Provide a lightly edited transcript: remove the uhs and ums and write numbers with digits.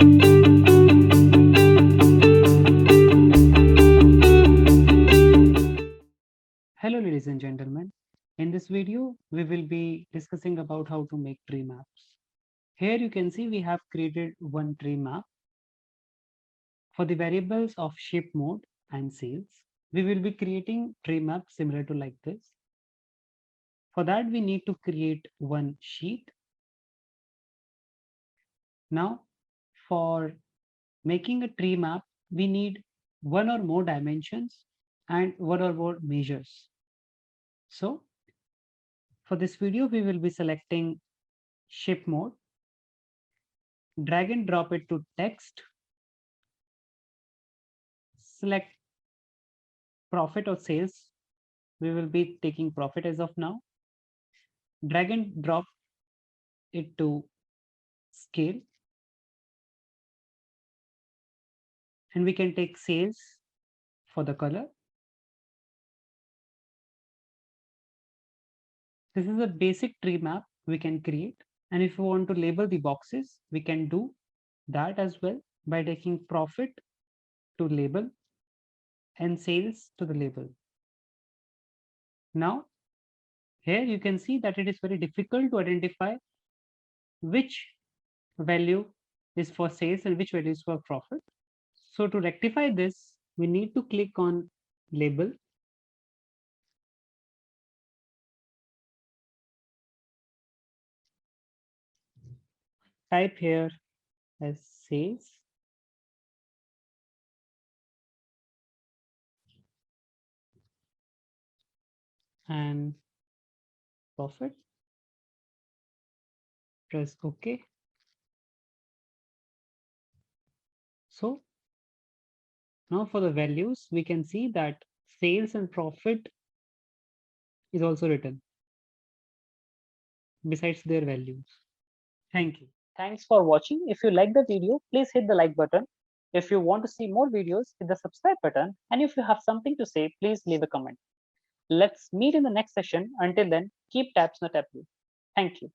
Hello ladies and gentlemen. In this video, we will be discussing about how to make tree maps. Here you can see we have created one tree map. For the variables of shape mode and sales, we will be creating tree map similar to like this. For that, we need to create one sheet. Now, for making a tree map, we need one or more dimensions and one or more measures. So for this video, we will be selecting shape mode, drag and drop it to text, select profit or sales. We will be taking profit as of now. Drag and drop it to scale. And we can take sales for the color. This is a basic tree map we can create. And if we want to label the boxes, we can do that as well by taking profit to label and sales to the label. Now, here you can see that it is very difficult to identify which value is for sales and which value is for profit. So to rectify this, we need to click on label. Type here as sales. And profit. Press OK. So now for the values, we can see that sales and profit is also written besides their values. Thank you. Thanks for watching. If you like the video, please hit the like button. If you want to see more videos, hit the subscribe button. And if you have something to say, please leave a comment. Let's meet in the next session. Until then, keep tabs on the Tableau. Thank you.